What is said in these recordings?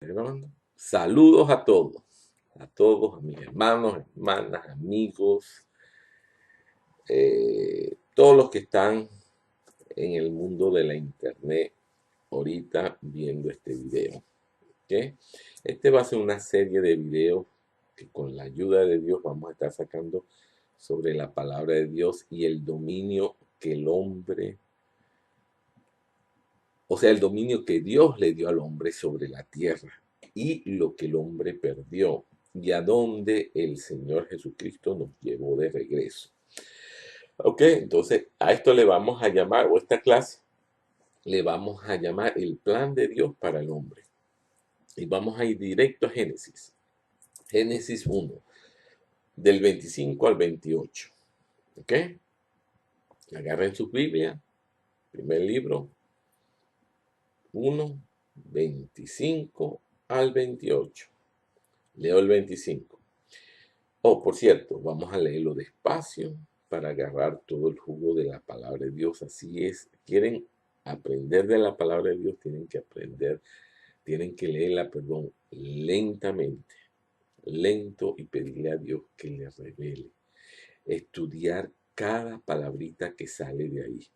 grabando? Saludos a todos, a mis hermanos, hermanas, amigos, todos los que están en el mundo de la internet ahorita viendo este video. ¿Ok? Este va a ser una serie de videos que con la ayuda de Dios vamos a estar sacando sobre la palabra de Dios y el dominio que el hombre, o sea, el dominio que Dios le dio al hombre sobre la tierra y lo que el hombre perdió y a dónde el Señor Jesucristo nos llevó de regreso. Ok, entonces a esto le vamos a llamar, o esta clase le vamos a llamar el plan de Dios para el hombre. Y vamos a ir directo a Génesis. Génesis 1, del 25 al 28. ¿Ok? Agarren sus Biblias, primer libro, 1, 25 al 28. Leo el 25. Oh, por cierto, vamos a leerlo despacio para agarrar todo el jugo de la palabra de Dios. Así es, quieren aprender de la palabra de Dios, tienen que aprender, tienen que leerla, lentamente, lento y pedirle a Dios que les revele. Estudiar cada palabrita que sale de ahí.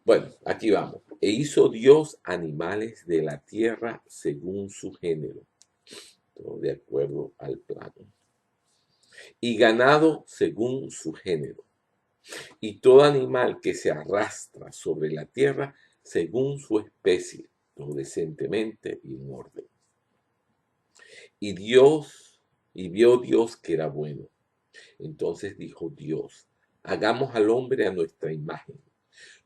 Bueno, aquí vamos. E hizo Dios animales de la tierra según su género, todo de acuerdo al plano, y ganado según su género, y todo animal que se arrastra sobre la tierra según su especie, todo decentemente y en orden. Y vio Dios que era bueno. Entonces dijo Dios, hagamos al hombre a nuestra imagen,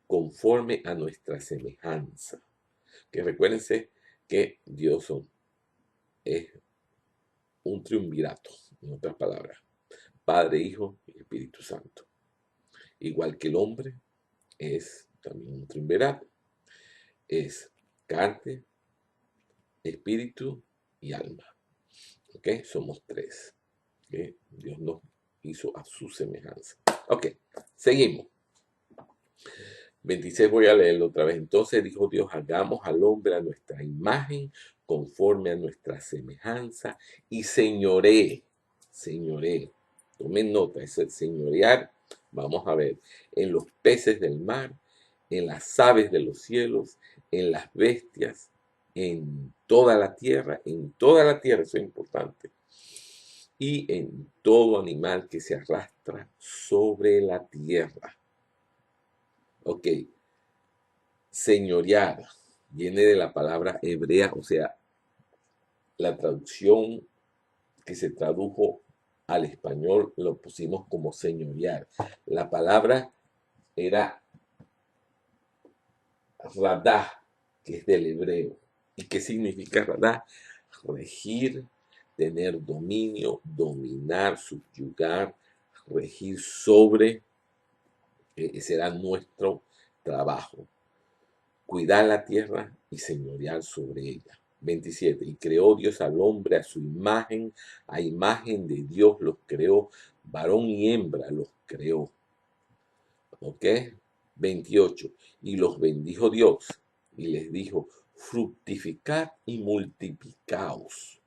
conforme a nuestra semejanza. Que recuérdense que Dios es un triunvirato, en otras palabras, Padre, Hijo y Espíritu Santo. Igual que el hombre es también un triunvirato, es carne, espíritu y alma. ¿Ok? Somos tres. ¿Ok? Dios nos hizo a su semejanza. Ok, seguimos. 26 voy a leerlo otra vez. Entonces dijo Dios, hagamos al hombre a nuestra imagen, conforme a nuestra semejanza, y señoree. Tomen nota, es el señorear. Vamos a ver, en los peces del mar, en las aves de los cielos, en las bestias, en toda la tierra, eso es importante, y en todo animal que se arrastra sobre la tierra. Ok, señorear viene de la palabra hebrea, o sea, la traducción que se tradujo al español lo pusimos como señorear. La palabra era radá, que es del hebreo. ¿Y qué significa radá? Regir, tener dominio, dominar, subyugar, regir sobre, será nuestro trabajo. Cuidar la tierra y señorear sobre ella. 27. Y creó Dios al hombre a su imagen, a imagen de Dios los creó, varón y hembra los creó. ¿Ok? 28. Y los bendijo Dios y les dijo, fructificad y multiplicaos,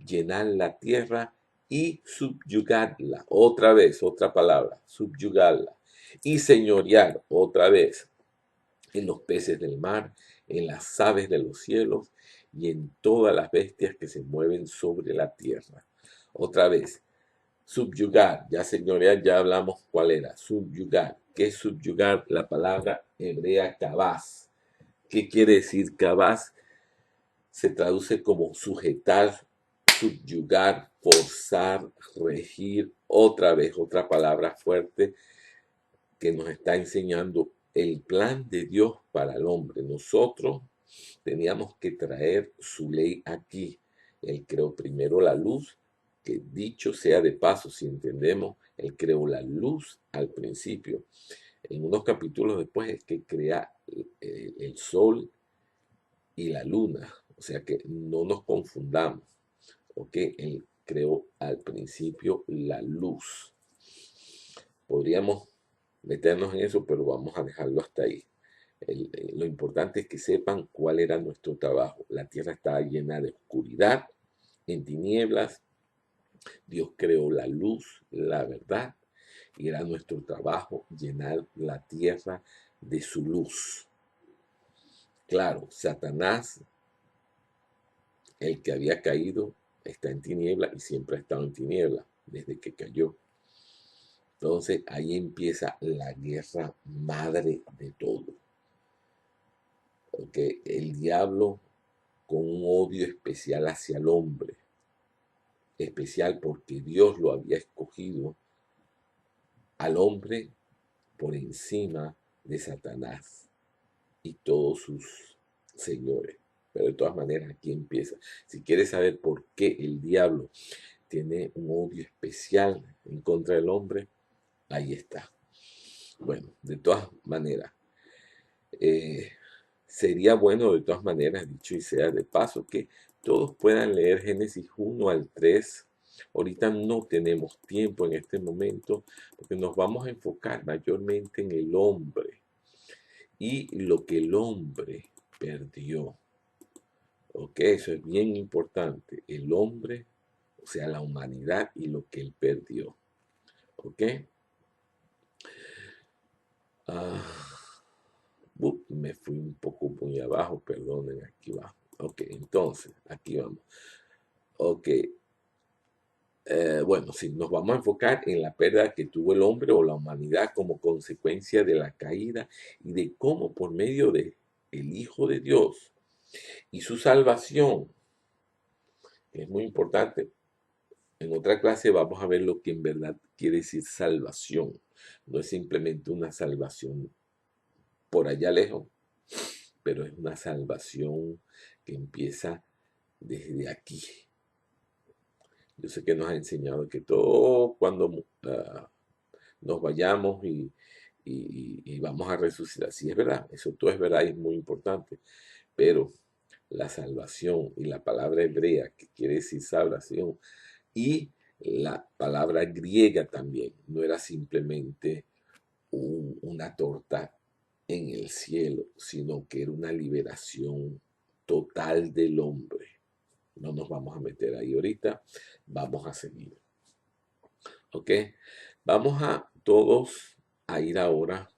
llenad la tierra y subyugadla. Otra vez, otra palabra, subyugadla. Y señorear, otra vez, en los peces del mar, en las aves de los cielos y en todas las bestias que se mueven sobre la tierra. Otra vez, subyugar, ya señorear, ya hablamos cuál era, subyugar. ¿Qué es subyugar? La palabra hebrea kabaz. ¿Qué quiere decir kabaz? Se traduce como sujetar, subyugar, forzar, regir. Otra vez, otra palabra fuerte que nos está enseñando el plan de Dios para el hombre. Nosotros teníamos que traer su ley aquí. Él creó primero la luz, que dicho sea de paso, si entendemos, Él creó la luz al principio. En unos capítulos después es que crea el sol y la luna. O sea que no nos confundamos. ¿Ok? Él creó al principio la luz. Podríamos meternos en eso, pero vamos a dejarlo hasta ahí. Lo importante es que sepan cuál era nuestro trabajo. La tierra estaba llena de oscuridad, en tinieblas. Dios creó la luz, la verdad, y era nuestro trabajo llenar la tierra de su luz. Claro, Satanás, el que había caído, está en tiniebla y siempre ha estado en tiniebla desde que cayó. Entonces ahí empieza la guerra madre de todo. Porque el diablo con un odio especial hacia el hombre, especial porque Dios lo había escogido al hombre por encima de Satanás y todos sus señores. Pero de todas maneras aquí empieza. Si quieres saber por qué el diablo tiene un odio especial en contra del hombre, ahí está. Bueno, de todas maneras, sería bueno de todas maneras, dicho y sea de paso, que todos puedan leer Génesis 1 al 3. Ahorita no tenemos tiempo en este momento porque nos vamos a enfocar mayormente en el hombre y lo que el hombre perdió. Ok, eso es bien importante. El hombre, o sea, la humanidad y lo que él perdió. Ok. Me fui un poco muy abajo, perdonen, aquí va. Ok, entonces, aquí vamos. Ok, bueno, sí, nos vamos a enfocar en la pérdida que tuvo el hombre o la humanidad como consecuencia de la caída y de cómo por medio de el Hijo de Dios y su salvación, que es muy importante. En otra clase vamos a ver lo que en verdad quiere decir salvación. No es simplemente una salvación por allá lejos, pero es una salvación que empieza desde aquí. Yo sé que nos ha enseñado que todo cuando nos vayamos y vamos a resucitar, sí es verdad, eso todo es verdad y es muy importante, pero la salvación y la palabra hebrea que quiere decir salvación y la palabra griega también no era simplemente una torta en el cielo, sino que era una liberación total del hombre. No nos vamos a meter ahí ahorita, vamos a seguir. ¿Ok? Vamos a todos a ir ahora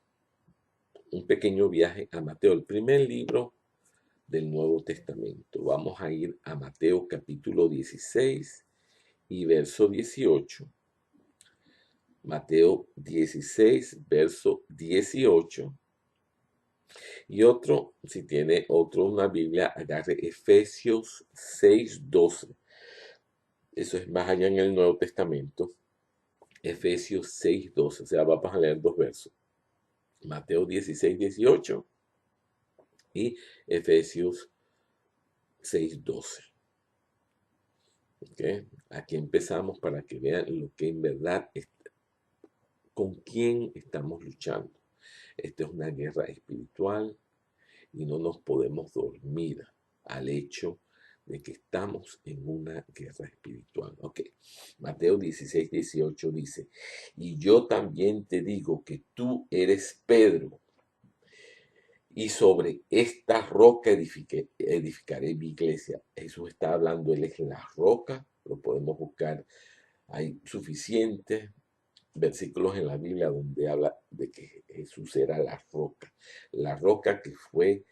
un pequeño viaje a Mateo, el primer libro del Nuevo Testamento. Vamos a ir a Mateo capítulo 16 y verso 18. Mateo 16, verso 18. Y otro, si tiene otro una Biblia, agarre Efesios 6, 12. Eso es más allá en el Nuevo Testamento. Efesios 6, 12. O sea, vamos a leer dos versos. Mateo 16, 18 y Efesios 6, 12. ¿Okay? Aquí empezamos para que vean lo que en verdad es, con quién estamos luchando. Esta es una guerra espiritual y no nos podemos dormir al hecho de que estamos en una guerra espiritual. Ok, Mateo 16, 18 dice, y yo también te digo que tú eres Pedro, y sobre esta roca edificaré mi iglesia. Jesús está hablando, Él es la roca, lo podemos buscar. Hay suficientes versículos en la Biblia donde habla de que Jesús era la roca que fue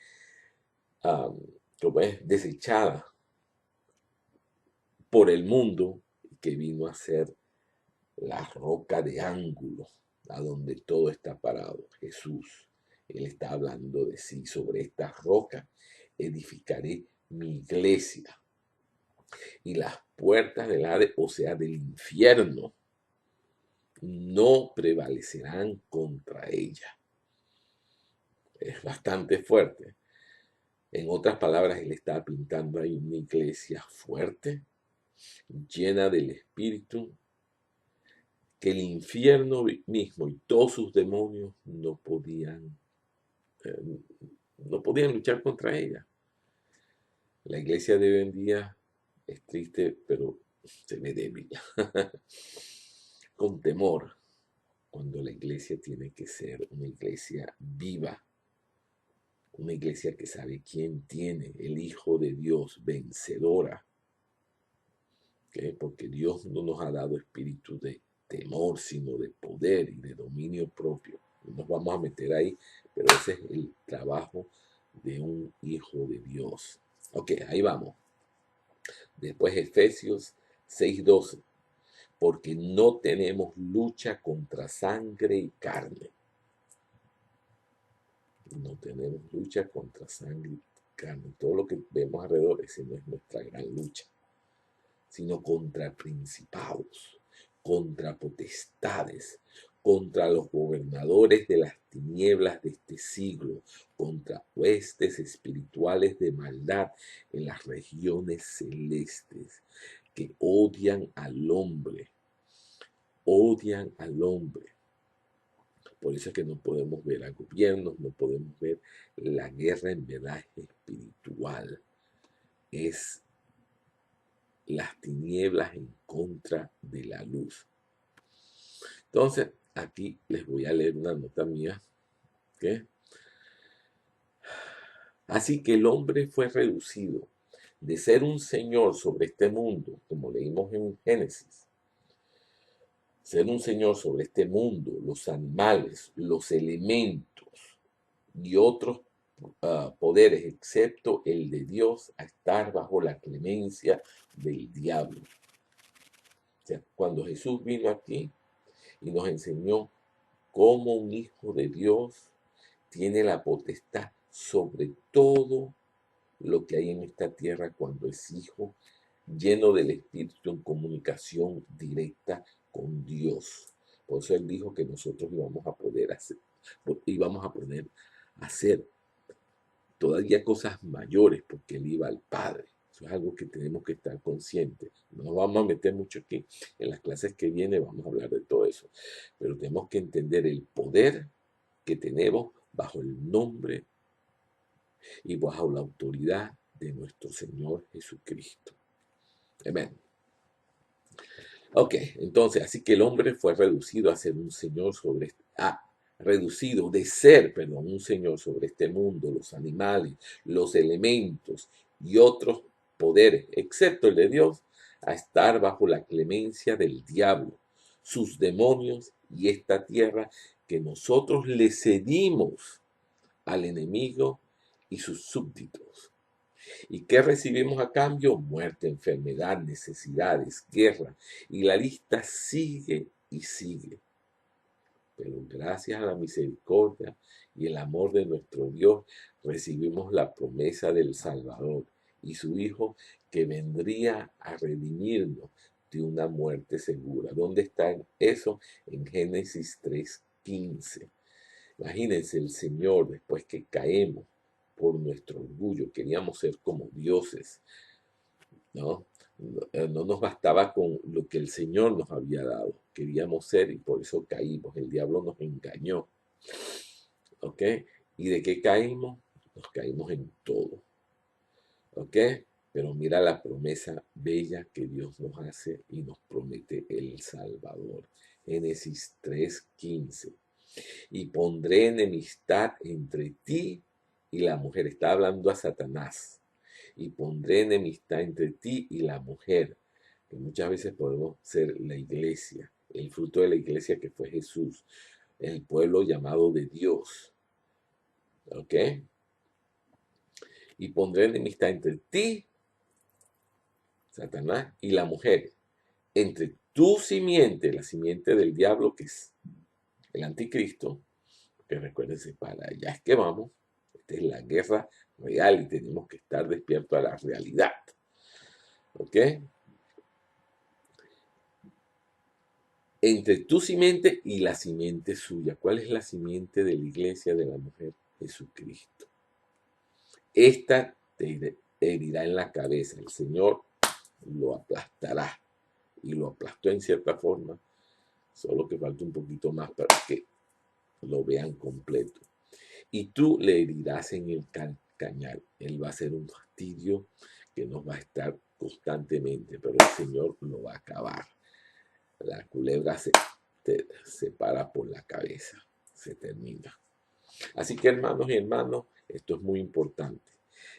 como es desechada por el mundo, que vino a ser la roca de ángulo, a donde todo está parado. Jesús, Él está hablando de sí, sobre esta roca edificaré mi iglesia y las puertas del Hades, o sea, del infierno, no prevalecerán contra ella. Es bastante fuerte. En otras palabras, Él está pintando ahí una iglesia fuerte, llena del Espíritu, que el infierno mismo y todos sus demonios eh, no podían luchar contra ella. La iglesia de hoy en día es triste, pero se ve débil. Con temor, cuando la iglesia tiene que ser una iglesia viva, una iglesia que sabe quién tiene, el Hijo de Dios, vencedora. ¿Okay? Porque Dios no nos ha dado espíritu de temor, sino de poder y de dominio propio. No nos vamos a meter ahí, pero ese es el trabajo de un hijo de Dios. Ok, ahí vamos. Después Efesios 6:12. Porque no tenemos lucha contra sangre y carne. No tenemos lucha contra sangre y carne. Todo lo que vemos alrededor, ese no es nuestra gran lucha, sino contra principados, contra potestades, contra los gobernadores de las tinieblas de este siglo, contra huestes espirituales de maldad en las regiones celestes, que odian al hombre. Odian al hombre. Por eso es que no podemos ver a gobiernos, no podemos ver la guerra, en verdad es espiritual. Es las tinieblas en contra de la luz. Entonces, aquí les voy a leer una nota mía. ¿Okay? Así que el hombre fue reducido de ser un señor sobre este mundo, como leímos en Génesis, ser un señor sobre este mundo, los animales, los elementos y otros poderes, excepto el de Dios, a estar bajo la clemencia del diablo. O sea, cuando Jesús vino aquí y nos enseñó cómo un hijo de Dios tiene la potestad sobre todo lo que hay en esta tierra cuando es hijo, lleno del Espíritu en comunicación directa con Dios. Por eso Él dijo que nosotros íbamos a poder hacer todavía cosas mayores porque Él iba al Padre. Eso es algo que tenemos que estar conscientes. No nos vamos a meter mucho aquí. En las clases que vienen vamos a hablar de todo eso. Pero tenemos que entender el poder que tenemos bajo el nombre y bajo la autoridad de nuestro Señor Jesucristo. Amén. Ok, entonces, así que el hombre fue reducido a ser un señor sobre reducido de ser, perdón, un señor sobre este mundo, los animales, los elementos y otros poderes, excepto el de Dios, a estar bajo la clemencia del diablo, sus demonios y esta tierra que nosotros le cedimos al enemigo y sus súbditos. ¿Y qué recibimos a cambio? Muerte, enfermedad, necesidades, guerra. Y la lista sigue y sigue. Pero gracias a la misericordia y el amor de nuestro Dios, recibimos la promesa del Salvador y su Hijo que vendría a redimirnos de una muerte segura. ¿Dónde está eso? En Génesis 3:15. Imagínense, el Señor, después que caemos por nuestro orgullo, queríamos ser como dioses, ¿no? No nos bastaba con lo que el Señor nos había dado, queríamos ser y por eso caímos, el diablo nos engañó, ¿ok? ¿Y de qué caímos? Nos caímos en todo, ¿ok? Pero mira la promesa bella que Dios nos hace y nos promete el Salvador. Génesis 3:15. Y pondré enemistad entre ti y la mujer. Está hablando a Satanás. Y pondré enemistad entre ti y la mujer. Que muchas veces podemos ser la iglesia, el fruto de la iglesia que fue Jesús, el pueblo llamado de Dios. ¿Ok? Y pondré enemistad entre ti, Satanás, y la mujer. Entre tu simiente, la simiente del diablo, que es el anticristo, que recuérdense, para allá es que vamos. Esta es la guerra real y tenemos que estar despiertos a la realidad. ¿Ok? Entre tu simiente y la simiente suya. ¿Cuál es la simiente de la iglesia de la mujer? Jesucristo. Esta te herirá en la cabeza. El Señor lo aplastará. Y lo aplastó en cierta forma. Solo que falta un poquito más para que lo vean completo. Y tú le herirás en el cañal. Él va a ser un fastidio que nos va a estar constantemente, pero el Señor lo va a acabar. La culebra se para por la cabeza, se termina. Así que hermanos y hermanas, esto es muy importante.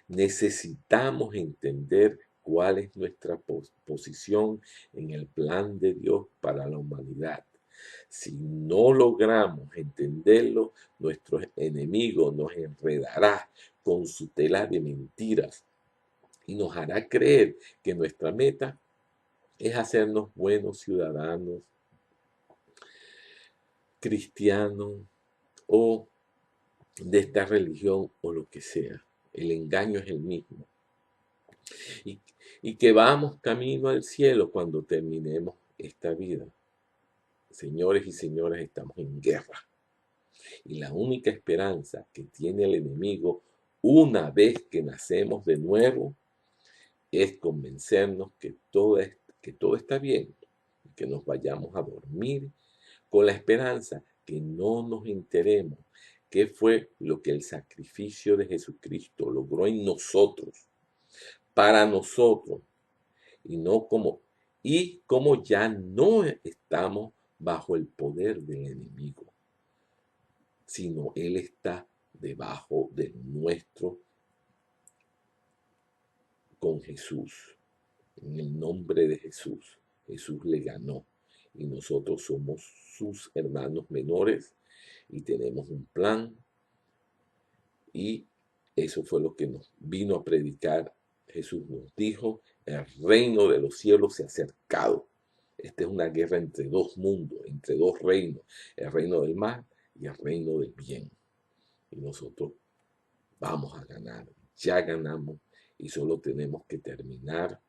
Necesitamos entender cuál es nuestra posición en el plan de Dios para la humanidad. Si no logramos entenderlo, nuestro enemigo nos enredará con su tela de mentiras y nos hará creer que nuestra meta es hacernos buenos ciudadanos, cristianos o de esta religión o lo que sea. El engaño es el mismo. Y, y que vamos camino al cielo cuando terminemos esta vida. Señores y señoras, estamos en guerra. Y la única esperanza que tiene el enemigo una vez que nacemos de nuevo es convencernos que todo está bien, que nos vayamos a dormir con la esperanza que no nos enteremos qué fue lo que el sacrificio de Jesucristo logró en nosotros, para nosotros, y no como y como ya no estamos bajo el poder del enemigo, sino él está debajo de nuestro con Jesús. En el nombre de Jesús, Jesús le ganó y nosotros somos sus hermanos menores y tenemos un plan, y eso fue lo que nos vino a predicar. Jesús nos dijo: el reino de los cielos se ha acercado. Esta es una guerra entre dos mundos, entre dos reinos, el reino del mal y el reino del bien. Y nosotros vamos a ganar, ya ganamos, y solo tenemos que terminar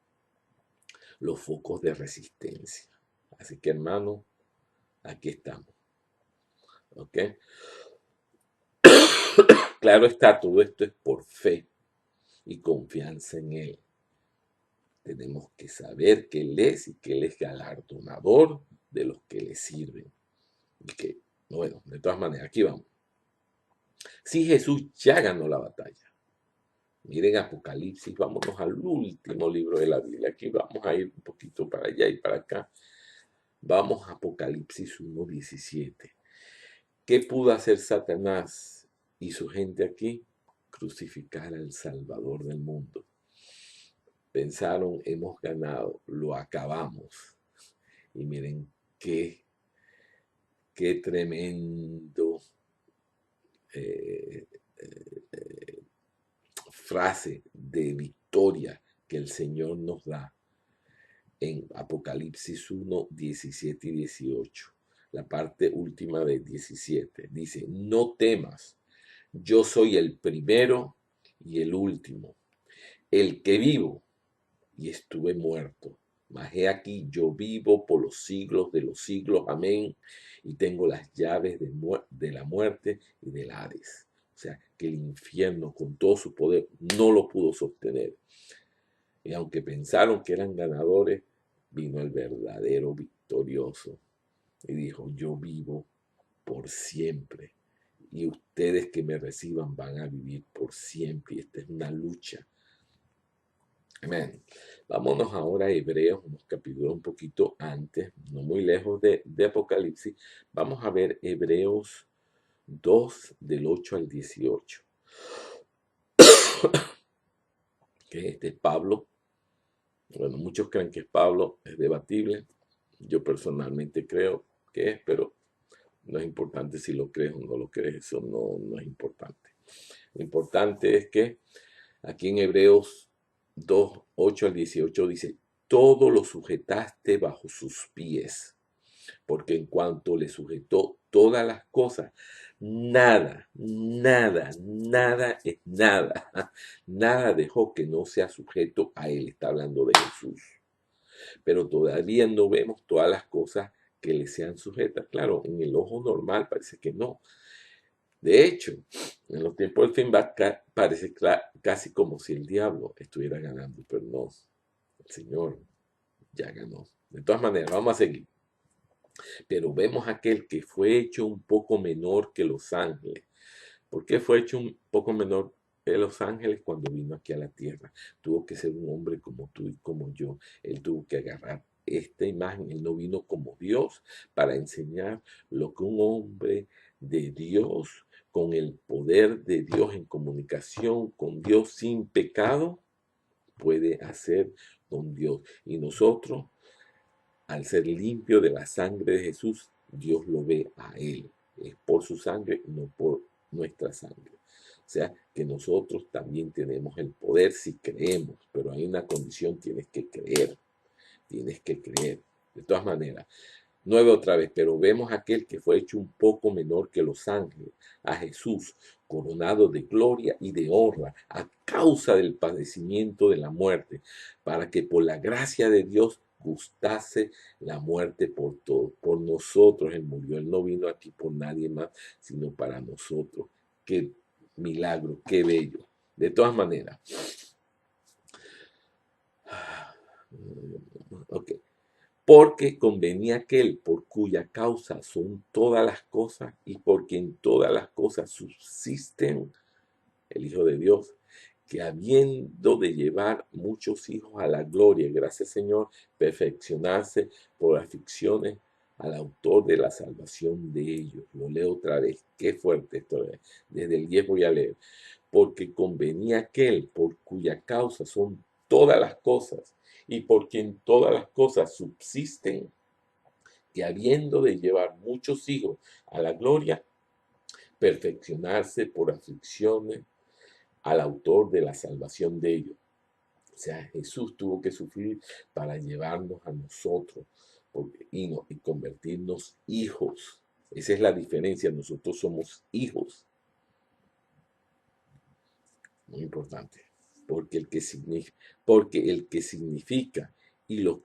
los focos de resistencia. Así que hermano, aquí estamos. ¿Ok? Claro está, todo esto es por fe y confianza en Él. Tenemos que saber que Él es y que Él es galardonador de los que le sirven. Y que, bueno, de todas maneras, aquí vamos. Si Jesús ya ganó la batalla. Miren Apocalipsis, vámonos al último libro de la Biblia. Aquí vamos a ir un poquito para allá y para acá. Vamos a Apocalipsis 1:17. ¿Qué pudo hacer Satanás y su gente aquí? Crucificar al Salvador del mundo. Pensaron: hemos ganado, lo acabamos. Y miren qué tremendo frase de victoria que el Señor nos da en Apocalipsis 1:17 y 18. La parte última de 17 dice: no temas, yo soy el primero y el último, el que vivo y estuve muerto. Mas he aquí, yo vivo por los siglos de los siglos. Amén. Y tengo las llaves de la muerte y del Hades. O sea, que el infierno con todo su poder no lo pudo sostener. Y aunque pensaron que eran ganadores, vino el verdadero victorioso y dijo: yo vivo por siempre. Y ustedes que me reciban van a vivir por siempre. Y esta es una lucha. Amén. Vámonos ahora a Hebreos, unos capítulos un poquito antes, no muy lejos de Apocalipsis. Vamos a ver Hebreos 2, del 8 al 18. Que este es Pablo. Bueno, muchos creen que es Pablo, es debatible. Yo personalmente creo que es, pero no es importante si lo crees o no lo crees, eso no es importante. Lo importante es que aquí en Hebreos 2, 8 al 18 dice: todo lo sujetaste bajo sus pies, porque en cuanto le sujetó todas las cosas, nada es nada, nada dejó que no sea sujeto a él. Está hablando de Jesús. Pero todavía no vemos todas las cosas que le sean sujetas. Claro, en el ojo normal parece que no. De hecho, en los tiempos del fin parece casi como si el diablo estuviera ganando, pero no, el Señor ya ganó. De todas maneras, vamos a seguir. Pero vemos aquel que fue hecho un poco menor que los ángeles. ¿Por qué fue hecho un poco menor que los ángeles cuando vino aquí a la tierra? Tuvo que ser un hombre como tú y como yo. Él tuvo que agarrar esta imagen. Él no vino como Dios para enseñar lo que un hombre de Dios con el poder de Dios en comunicación con Dios sin pecado, puede hacer con Dios. Y nosotros, al ser limpio de la sangre de Jesús, Dios lo ve a Él. Es por su sangre, no por nuestra sangre. O sea, que nosotros también tenemos el poder si creemos, pero hay una condición: tienes que creer. Tienes que creer. De todas maneras, 9 otra vez, pero vemos a aquel que fue hecho un poco menor que los ángeles, a Jesús, coronado de gloria y de honra a causa del padecimiento de la muerte, para que por la gracia de Dios gustase la muerte por todos. Por nosotros Él murió. Él no vino aquí por nadie más, sino para nosotros. Qué milagro, qué bello. De todas maneras. Ok. Porque convenía aquel por cuya causa son todas las cosas y por quien todas las cosas subsisten, el Hijo de Dios, que habiendo de llevar muchos hijos a la gloria, gracias Señor, perfeccionarse por aflicciones al autor de la salvación de ellos. Lo leo otra vez, qué fuerte esto es. Desde el 10 voy a leer. Porque convenía aquel por cuya causa son todas las cosas y por quien todas las cosas subsisten, que habiendo de llevar muchos hijos a la gloria, perfeccionarse por aflicciones al autor de la salvación de ellos. O sea, Jesús tuvo que sufrir para llevarnos a nosotros y convertirnos hijos. Esa es la diferencia. Nosotros somos hijos. Muy importante. Porque el que significa y los,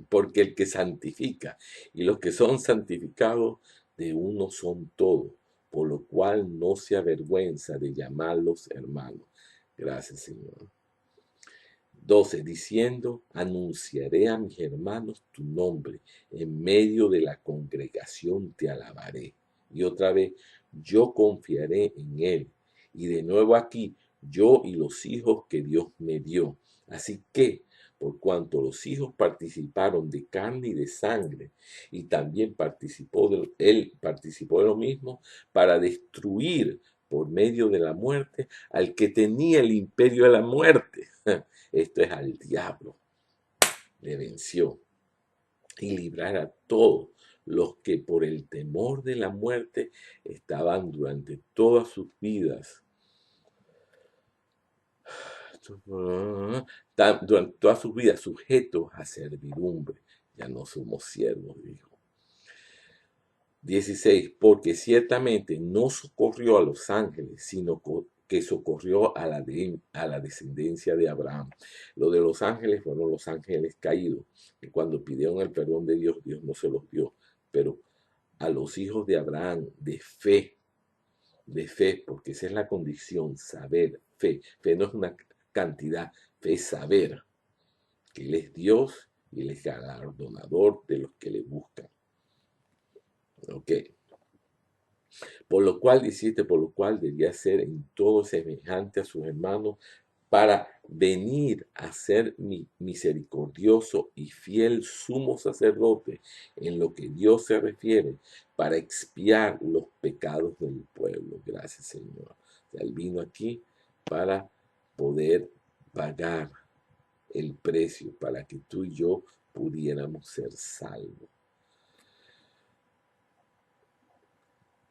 porque el que santifica y los que son santificados de uno son todos, por lo cual no se avergüenza de llamarlos hermanos. Gracias, Señor. 12, diciendo: anunciaré a mis hermanos tu nombre, en medio de la congregación te alabaré. Y otra vez, yo confiaré en él. Y de nuevo aquí, yo y los hijos que Dios me dio. Así que, por cuanto los hijos participaron de carne y de sangre, y también él participó de lo mismo, para destruir por medio de la muerte al que tenía el imperio de la muerte. Esto es al diablo. Le venció. Y librar a todos los que por el temor de la muerte estaban durante todas sus vidas. Durante todas sus vidas sujetos a servidumbre. Ya no somos siervos, dijo. 16. Porque ciertamente no socorrió a los ángeles, sino que socorrió a la descendencia de Abraham. Lo de los ángeles fueron los ángeles caídos, que cuando pidieron el perdón de Dios, Dios no se los dio. Pero a los hijos de Abraham, de fe, porque esa es la condición, saber, fe. Fe no es una cantidad, fe es saber que Él es Dios y Él es galardonador de los que le buscan. Ok. Por lo cual, 17, por lo cual debía ser en todo semejante a sus hermanos, para venir a ser misericordioso y fiel sumo sacerdote en lo que Dios se refiere, para expiar los pecados del pueblo. Gracias, Señor. O sea, Él vino aquí para poder pagar el precio, para que tú y yo pudiéramos ser salvos.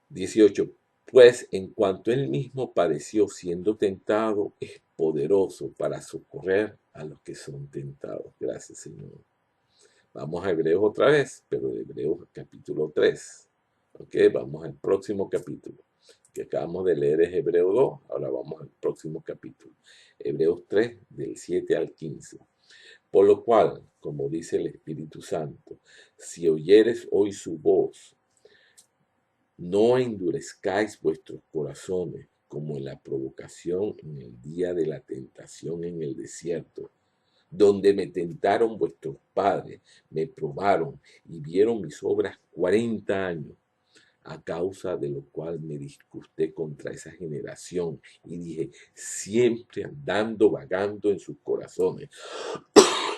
18. Pues en cuanto él mismo padeció siendo tentado, es poderoso para socorrer a los que son tentados. Gracias, Señor. Vamos a Hebreos otra vez, pero de Hebreos capítulo 3. Ok, vamos al próximo capítulo. Que acabamos de leer es Hebreo 2, ahora vamos al próximo capítulo. Hebreos 3, del 7 al 15. Por lo cual, como dice el Espíritu Santo, si oyeres hoy su voz, no endurezcáis vuestros corazones como en la provocación en el día de la tentación en el desierto, donde me tentaron vuestros padres, me probaron y vieron mis obras 40 años, a causa de lo cual me disgusté contra esa generación y dije, siempre andando, vagando en sus corazones.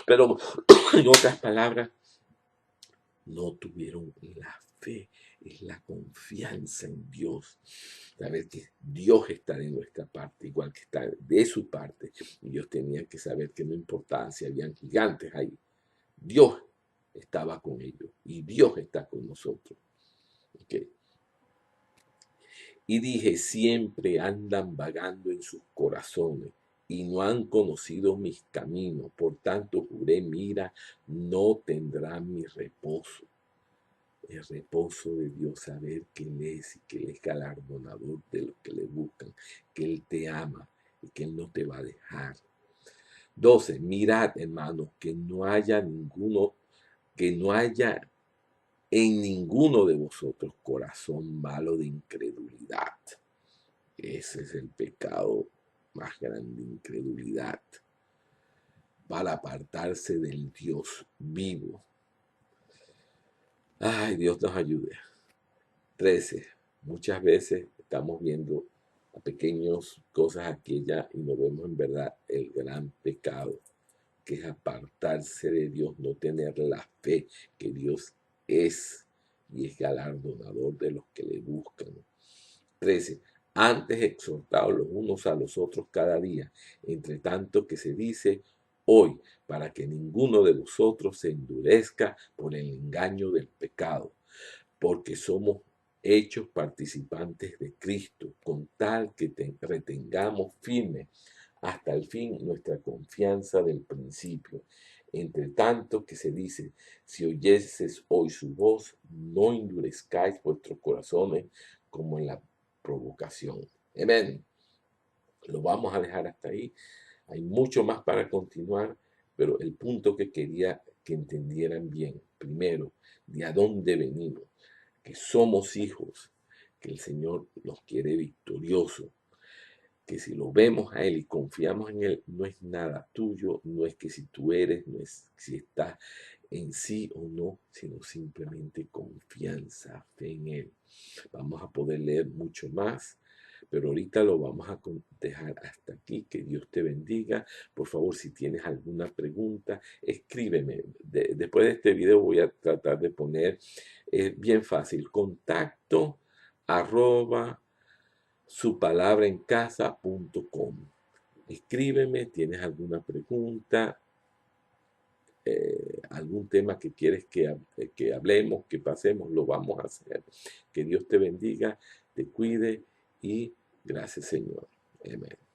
Pero, en otras palabras, no tuvieron la fe es la confianza en Dios. Saber que Dios está de nuestra parte, igual que está de su parte. Y ellos tenían que saber que no importaba si habían gigantes ahí. Dios estaba con ellos y Dios está con nosotros. ¿Okay? Y dije, siempre andan vagando en sus corazones y no han conocido mis caminos. Por tanto, juré, mira, no tendrán mi reposo. El reposo de Dios, saber que Él es y que Él es galardonador de los que le buscan, que Él te ama y que Él no te va a dejar. 12. Mirad, hermanos, que no haya en ninguno de vosotros corazón malo de incredulidad. Ese es el pecado más grande, incredulidad, para apartarse del Dios vivo. Ay, Dios nos ayude. 13. Muchas veces estamos viendo a pequeñas cosas aquí y allá y no vemos en verdad el gran pecado, que es apartarse de Dios, no tener la fe que Dios es y es galardonador de los que le buscan. 13. Antes exhortados los unos a los otros cada día, entre tanto que se dice hoy, para que ninguno de vosotros se endurezca por el engaño del pecado, porque somos hechos participantes de Cristo, con tal que retengamos firme hasta el fin nuestra confianza del principio. Entre tanto que se dice, si oyeses hoy su voz, no endurezcáis vuestros corazones como en la provocación. Amén. Lo vamos a dejar hasta ahí. Hay mucho más para continuar, pero el punto que quería que entendieran bien, primero, de a dónde venimos, que somos hijos, que el Señor nos quiere victoriosos, que si lo vemos a Él y confiamos en Él, no es nada tuyo, no es que si tú eres, no es si estás en sí o no, sino simplemente confianza, fe en Él. Vamos a poder leer mucho más, pero ahorita lo vamos a dejar hasta aquí. Que Dios te bendiga. Por favor, si tienes alguna pregunta, escríbeme. Después de este video voy a tratar de poner, bien fácil, contacto @ supalabraencasa.com. Escríbeme, tienes alguna pregunta, algún tema que quieres que hablemos, que pasemos, lo vamos a hacer. Que Dios te bendiga, te cuide y gracias, Señor. Amén.